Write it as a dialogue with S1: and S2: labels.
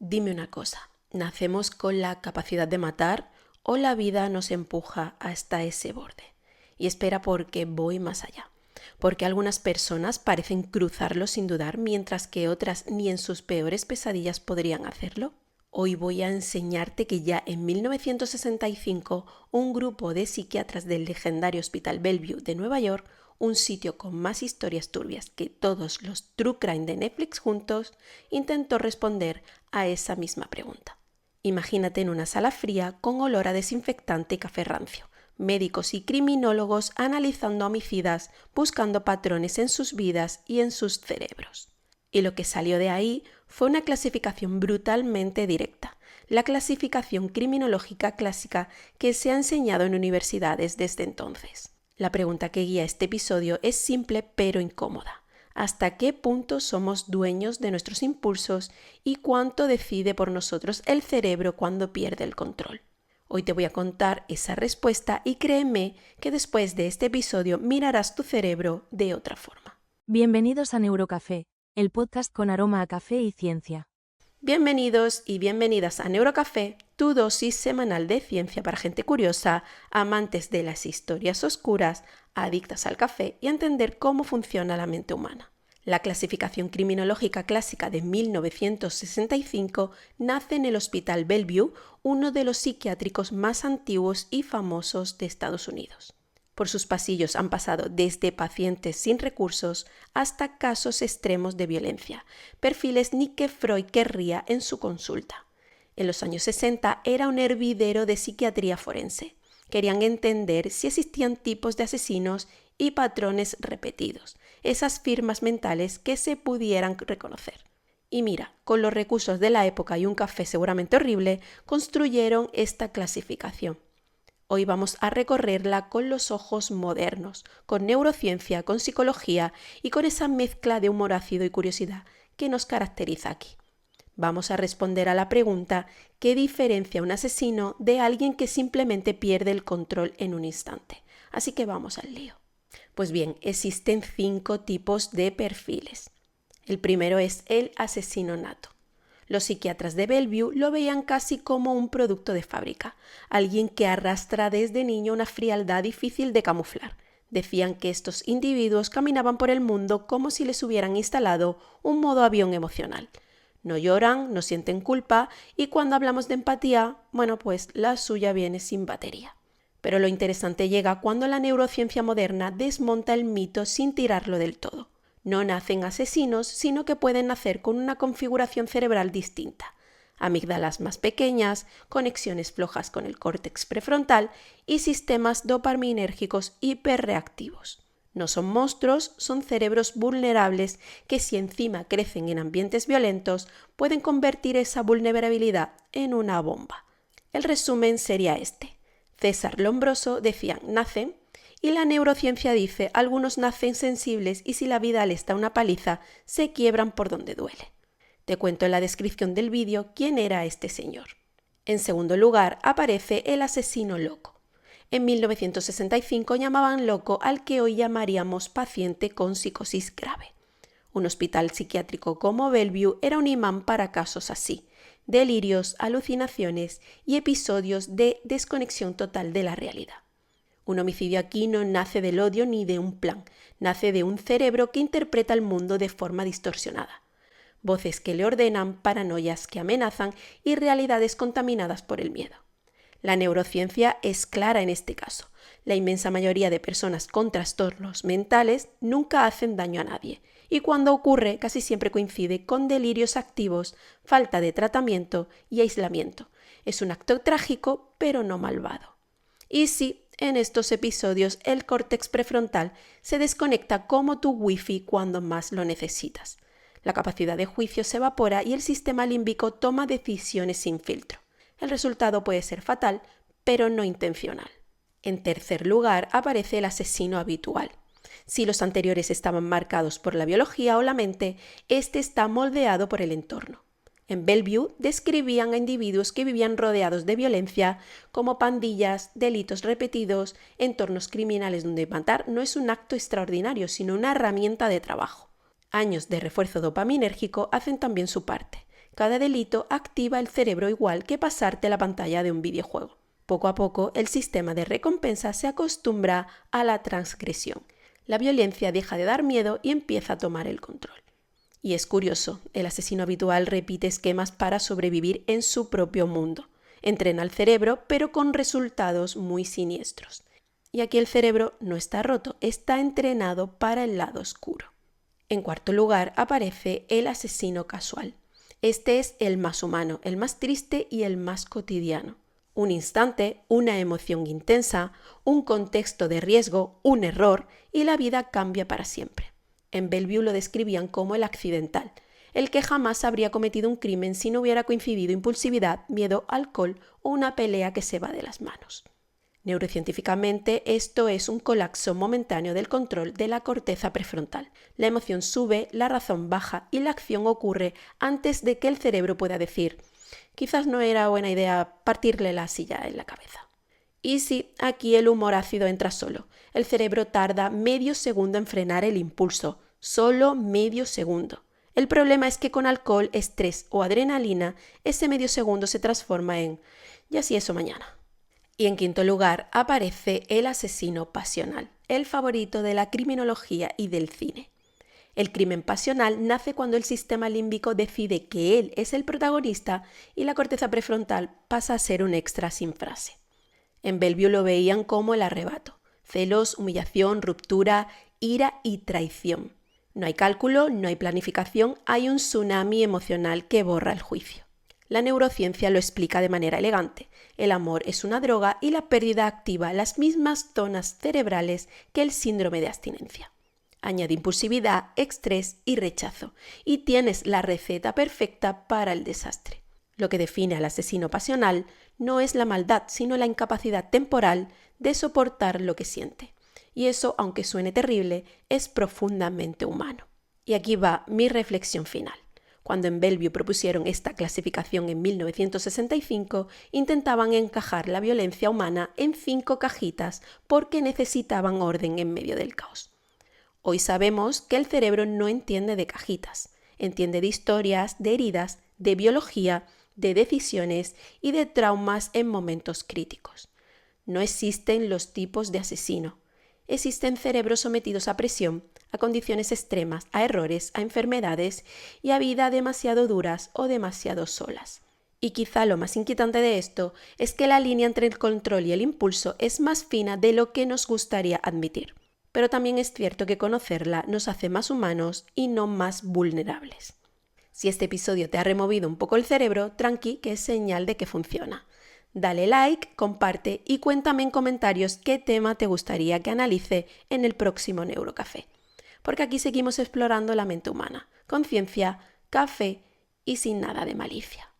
S1: Dime una cosa, ¿nacemos con la capacidad de matar o la vida nos empuja hasta ese borde? Y espera porque voy más allá. Porque algunas personas parecen cruzarlo sin dudar, mientras que otras ni en sus peores pesadillas podrían hacerlo. Hoy voy a enseñarte que ya en 1965 un grupo de psiquiatras del legendario Hospital Bellevue de Nueva York, un sitio con más historias turbias que todos los True Crime de Netflix juntos, intentó responder a esa misma pregunta. Imagínate en una sala fría con olor a desinfectante y café rancio, médicos y criminólogos analizando homicidas, buscando patrones en sus vidas y en sus cerebros. Y lo que salió de ahí fue una clasificación brutalmente directa, la clasificación criminológica clásica que se ha enseñado en universidades desde entonces. La pregunta que guía este episodio es simple pero incómoda. ¿Hasta qué punto somos dueños de nuestros impulsos y cuánto decide por nosotros el cerebro cuando pierde el control? Hoy te voy a contar esa respuesta y créeme que después de este episodio mirarás tu cerebro de otra forma.
S2: Bienvenidos a Neurocafé, el podcast con aroma a café y ciencia.
S1: Bienvenidos y bienvenidas a Neurocafé, tu dosis semanal de ciencia para gente curiosa, amantes de las historias oscuras, adictas al café y a entender cómo funciona la mente humana. La clasificación criminológica clásica de 1965 nace en el Hospital Bellevue, uno de los psiquiátricos más antiguos y famosos de Estados Unidos. Por sus pasillos han pasado desde pacientes sin recursos hasta casos extremos de violencia, perfiles ni que Freud querría en su consulta. En los años 60 era un hervidero de psiquiatría forense. Querían entender si existían tipos de asesinos y patrones repetidos, esas firmas mentales que se pudieran reconocer. Y mira, con los recursos de la época y un café seguramente horrible, construyeron esta clasificación. Hoy vamos a recorrerla con los ojos modernos, con neurociencia, con psicología y con esa mezcla de humor ácido y curiosidad que nos caracteriza aquí. Vamos a responder a la pregunta: ¿qué diferencia un asesino de alguien que simplemente pierde el control en un instante? Así que vamos al lío. Pues bien, existen 5 tipos de perfiles. El primero es el asesino nato. Los psiquiatras de Bellevue lo veían casi como un producto de fábrica, alguien que arrastra desde niño una frialdad difícil de camuflar. Decían que estos individuos caminaban por el mundo como si les hubieran instalado un modo avión emocional. No lloran, no sienten culpa y cuando hablamos de empatía, pues la suya viene sin batería. Pero lo interesante llega cuando la neurociencia moderna desmonta el mito sin tirarlo del todo. No nacen asesinos, sino que pueden nacer con una configuración cerebral distinta. Amígdalas más pequeñas, conexiones flojas con el córtex prefrontal y sistemas dopaminérgicos hiperreactivos. No son monstruos, son cerebros vulnerables que, si encima crecen en ambientes violentos, pueden convertir esa vulnerabilidad en una bomba. El resumen sería este. César Lombroso decía: nacen, y la neurociencia dice: algunos nacen sensibles y si la vida les da una paliza, se quiebran por donde duele. Te cuento en la descripción del vídeo quién era este señor. En segundo lugar, aparece el asesino loco. En 1965 llamaban loco al que hoy llamaríamos paciente con psicosis grave. Un hospital psiquiátrico como Bellevue era un imán para casos así: delirios, alucinaciones y episodios de desconexión total de la realidad. Un homicidio aquí no nace del odio ni de un plan, nace de un cerebro que interpreta el mundo de forma distorsionada. Voces que le ordenan, paranoias que amenazan y realidades contaminadas por el miedo. La neurociencia es clara en este caso. La inmensa mayoría de personas con trastornos mentales nunca hacen daño a nadie, y cuando ocurre casi siempre coincide con delirios activos, falta de tratamiento y aislamiento. Es un acto trágico, pero no malvado. Y sí, en estos episodios el córtex prefrontal se desconecta como tu wifi cuando más lo necesitas. La capacidad de juicio se evapora y el sistema límbico toma decisiones sin filtro. El resultado puede ser fatal, pero no intencional. En tercer lugar aparece el asesino habitual. Si los anteriores estaban marcados por la biología o la mente, este está moldeado por el entorno. En Bellevue describían a individuos que vivían rodeados de violencia, como pandillas, delitos repetidos, entornos criminales donde matar no es un acto extraordinario, sino una herramienta de trabajo. Años de refuerzo dopaminérgico hacen también su parte. Cada delito activa el cerebro igual que pasarte la pantalla de un videojuego. Poco a poco, el sistema de recompensa se acostumbra a la transgresión. La violencia deja de dar miedo y empieza a tomar el control. Y es curioso, el asesino habitual repite esquemas para sobrevivir en su propio mundo. Entrena el cerebro, pero con resultados muy siniestros. Y aquí el cerebro no está roto, está entrenado para el lado oscuro. En cuarto lugar aparece el asesino casual. Este es el más humano, el más triste y el más cotidiano. Un instante, una emoción intensa, un contexto de riesgo, un error y la vida cambia para siempre. En Bellevue lo describían como el accidental, el que jamás habría cometido un crimen si no hubiera coincidido impulsividad, miedo, alcohol o una pelea que se va de las manos. Neurocientíficamente, esto es un colapso momentáneo del control de la corteza prefrontal. La emoción sube, la razón baja y la acción ocurre antes de que el cerebro pueda decir: quizás no era buena idea partirle la silla en la cabeza. Y sí, aquí el humor ácido entra solo. El cerebro tarda medio segundo en frenar el impulso, solo medio segundo. El problema es que con alcohol, estrés o adrenalina, ese medio segundo se transforma en «ya si eso mañana». Y en quinto lugar aparece el asesino pasional, el favorito de la criminología y del cine. El crimen pasional nace cuando el sistema límbico decide que él es el protagonista y la corteza prefrontal pasa a ser un extra sin frase. En Bellevue lo veían como el arrebato: celos, humillación, ruptura, ira y traición. No hay cálculo, no hay planificación, hay un tsunami emocional que borra el juicio. La neurociencia lo explica de manera elegante. El amor es una droga y la pérdida activa las mismas zonas cerebrales que el síndrome de abstinencia. Añade impulsividad, estrés y rechazo, y tienes la receta perfecta para el desastre. Lo que define al asesino pasional no es la maldad, sino la incapacidad temporal de soportar lo que siente. Y eso, aunque suene terrible, es profundamente humano. Y aquí va mi reflexión final. Cuando en Bellevue propusieron esta clasificación en 1965, intentaban encajar la violencia humana en 5 cajitas porque necesitaban orden en medio del caos. Hoy sabemos que el cerebro no entiende de cajitas, entiende de historias, de heridas, de biología, de decisiones y de traumas en momentos críticos. No existen los tipos de asesino. Existen cerebros sometidos a presión, a condiciones extremas, a errores, a enfermedades y a vidas demasiado duras o demasiado solas. Y quizá lo más inquietante de esto es que la línea entre el control y el impulso es más fina de lo que nos gustaría admitir. Pero también es cierto que conocerla nos hace más humanos y no más vulnerables. Si este episodio te ha removido un poco el cerebro, tranqui, que es señal de que funciona. Dale like, comparte y cuéntame en comentarios qué tema te gustaría que analice en el próximo Neurocafé. Porque aquí seguimos explorando la mente humana, con ciencia, café y sin nada de malicia.